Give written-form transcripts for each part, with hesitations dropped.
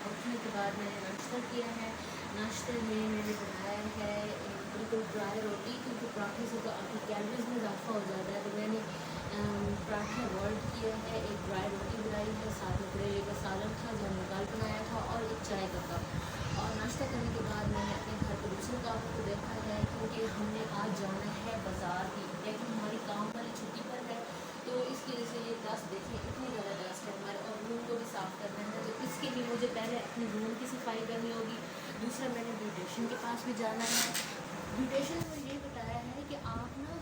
उठने के बाद मैंने नाश्ता किया है। नाश्ते में मैंने बनाया है बिल्कुल ड्राई रोटी, क्योंकि पराठे से तो आपकी कैलोरीज में इजाफा हो जाता है। तो मैंने पराठे अवॉइड किए हैं। एक ड्राई रोटी बनाई है, साथ में करेले का सालन था जो हमने कल बनाया था, और एक चाय का कप। और नाश्ता करने के बाद मैंने अपने घर के दूसरे कामों को देखा है, क्योंकि हमने आज जाना है बाज़ार भी, लेकिन हमारी काम वाली छुट्टी पर है। तो इसकी वजह से ये डस्ट देखें, इतनी ज़्यादा डस्ट है हमारे, और रूम को भी साफ़ करना है। तो इसके लिए मुझे पहले अपने रूम की सफाई करनी होगी। दूसरा, मैंने ब्यूटिशियन के पास भी जाना है। ब्यूटिशियन ने मुझे ये बताया है कि आप ना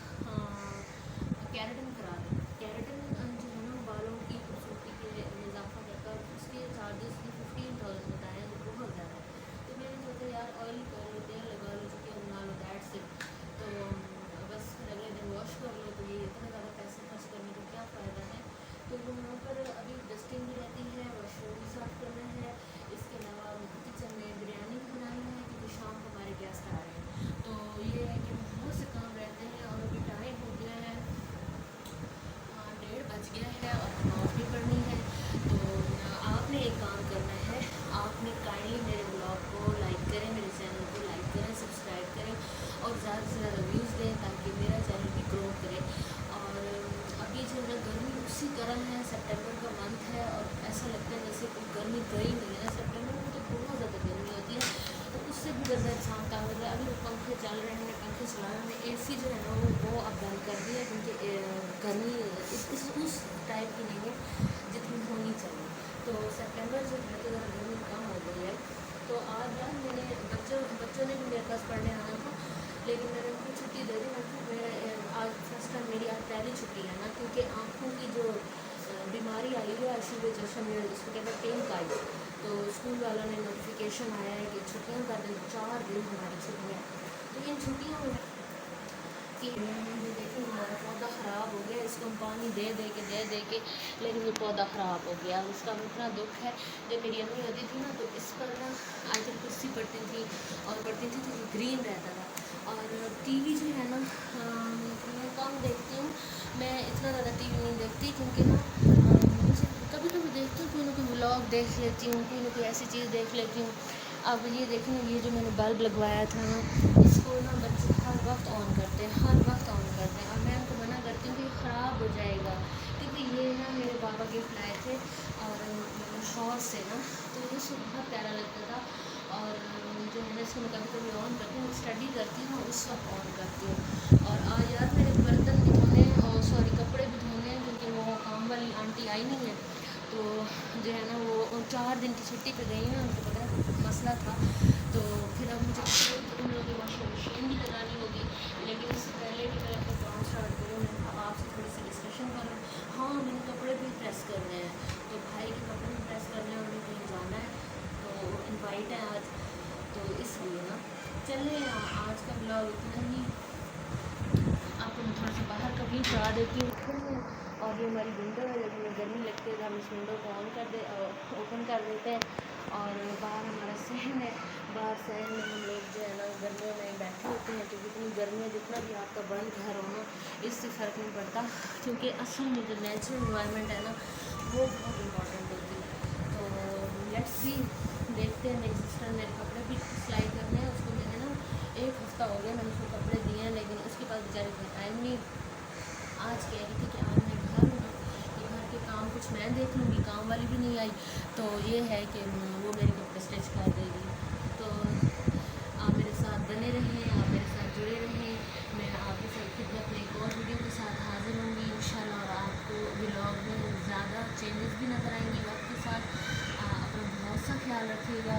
कैरेटिन करा दें। कैरेटिन जो है ना बालों की खूबसूरती के इजाफा करता है, उसके चार्जेस की 15,000 बताए हैं, जो बहुत ज़्यादा है। तो मैंने सोचा यार ऑयल कर लो, तेल लगा लो, जो कि बना लो, दैट से तो बस फिर अगले दिन वॉश कर लो। तो ये इतना ज़्यादा पैसे खर्च करने का क्या फ़ायदा है। तो वहाँ पर अभी डस्टिंग भी रहती है, वॉशरूम भी साफ़ करना है। इसके अलावा किचन में बिरयानी भी बनानी है, क्योंकि शाम को हमारे गेस्ट आ रहे हैं। तो ये है कि बहुत से काम रहते हैं, और अभी टाइम हो गया है 1:30 बज गया है, और नमाज़ भी पढ़नी है। तो आपने एक काम करना है, आपने काइंडली मेरे ब्लॉग को लाइक करें, मेरे चैनल को लाइक करें, सब्सक्राइब करें, और ज़्यादा से ज़्यादा व्यूज़ दें, ताकि मेरा चैनल भी ग्रो करे। और अभी जो है गर्मी उसी तरह है, सितंबर का मंथ है, और ऐसा लगता है जैसे कोई गर्मी गई नहीं है। सितंबर में तो बहुत ज़्यादा गर्मी होती है, तो उससे भी ज़्यादा इंसान तंग हो रहा है। अभी पंखे चल रहे हैं, पंखे चला रहे हैं, एसी जो है ना वो अब बंद कर दिया, क्योंकि गर्मी उस टाइप की नहीं है जितनी होनी चाहिए। तो सितंबर से है तो ज़रा गर्मी कम हो गई है। तो आज यार मैंने बच्चों ने भी मेरे पास पढ़ने आना था, लेकिन मैंने उनको छुट्टी दे दी। मैं आज फर्स्ट टाइम मेरी आज पहली छुट्टी है ना, क्योंकि आँखों की जो बीमारी आई है अशीबे चश्म, जिसको कहते हैं पिंक आई। तो स्कूल वालों ने नोटिफिकेशन आया है कि छुट्टियों का दिन 4 दिन हमारी छुट्टियाँ। तो इन छुट्टियों में कि देखिए हमारा पौधा ख़राब हो गया, इसको हम पानी दे के लेकिन ये पौधा ख़राब हो गया। उसका इतना दुख है। जब मेरी अम्मी होती थी ना, तो इस पर ना आयतल कुर्सी पढ़ती थी, और पढ़ती थी तो ये ग्रीन रहता था। और टीवी जो है ना मैं कम देखती हूँ, मैं इतना ज़्यादा टीवी नहीं देखती, क्योंकि ना मुझे कभी कभी देखती हूँ, कोई ना कोई व्लॉग देख लेती हूँ, कोई ना कोई ऐसी चीज़ देख लेती हूँ। अब ये देखें ना, ये जो मैंने बल्ब लगवाया था ना, इसको ना बच्चे हर वक्त ऑन करते हैं, हर वक्त ऑन करते हैं, और मैं उनको मना करती हूँ कि ख़राब हो जाएगा। क्योंकि ये ना मेरे पापा गिफ्ट लाए थे, और शौर से ना, तो ये उसको बहुत प्यारा लगता था। और जो है ना इसको मैं कभी कभी ऑन करती हूँ, स्टडी करती हूँ, उस वक्त ऑन करती हूँ। और आज यार मेरे बर्तन भी धोने, और सॉरी कपड़े भी धोने हैं, क्योंकि वो काम वाली आंटी आई नहीं है। तो जो है ना वो 4 दिन की छुट्टी पे गई हैं, उनको पता है मसला था। तो फिर अब मुझे उन लोगों की वॉशिंग मशीन भी लगानी होगी। लेकिन उससे पहले कि मैं अपना काम स्टार्ट करूँ, मैं आपसे थोड़ी सी डिस्कशन करूँ। हाँ, मैंने कपड़े भी प्रेस करने हैं, तो भाई के कपड़े भी प्रेस करने हैं, उन्हें कहीं जाना है, तो इनवाइट है आज, तो इसलिए ना चलिए आज का ब्लॉग इतना ही। आपको मैं थोड़ा सा बाहर का व्यू करा देती हूँ। और ये हमारी विंडो है, जब हमें गर्मी लगती है तो हम इस विंडो को ओपन कर देते हैं। और बाहर हमारा सहन है, बाहर सहन में हम लोग जो है ना गर्मियों में बैठे होते हैं। तो जितनी गर्मी है, जितना भी आपका बंद घर हो ना, इससे फ़र्क नहीं पड़ता, क्योंकि असल में जो नेचुरल इन्वायरमेंट है ना, वो बहुत इम्पोर्टेंट होती है। तो लेट्स सी, देखते हैं। मेरी सिस्टर मेरे कपड़े भी सिलाई करने हैं, उसको मैंने ना 1 हफ़्ता हो गया मैंने उसको कपड़े दिए हैं, लेकिन उसके पास बेचारे का टाइम नहीं। आज कह रही थी कि आज मैं घर हूँ, कि घर के काम कुछ मैं देख लूँगी, काम वाली भी नहीं आई। तो ये है कि वो मेरे कपड़े स्टिच कर देगी। तो आप मेरे साथ बने रहें, आप मेरे साथ जुड़े रहें। मैं आपके साथ फिर अपने एक और वीडियो के साथ हाजिर होंगी इंशाल्लाह। और आपको व्लॉग में ज़्यादा चेंजेस भी नज़र आएंगी वक्त के साथ। अपना बहुत सा ख्याल रखिएगा।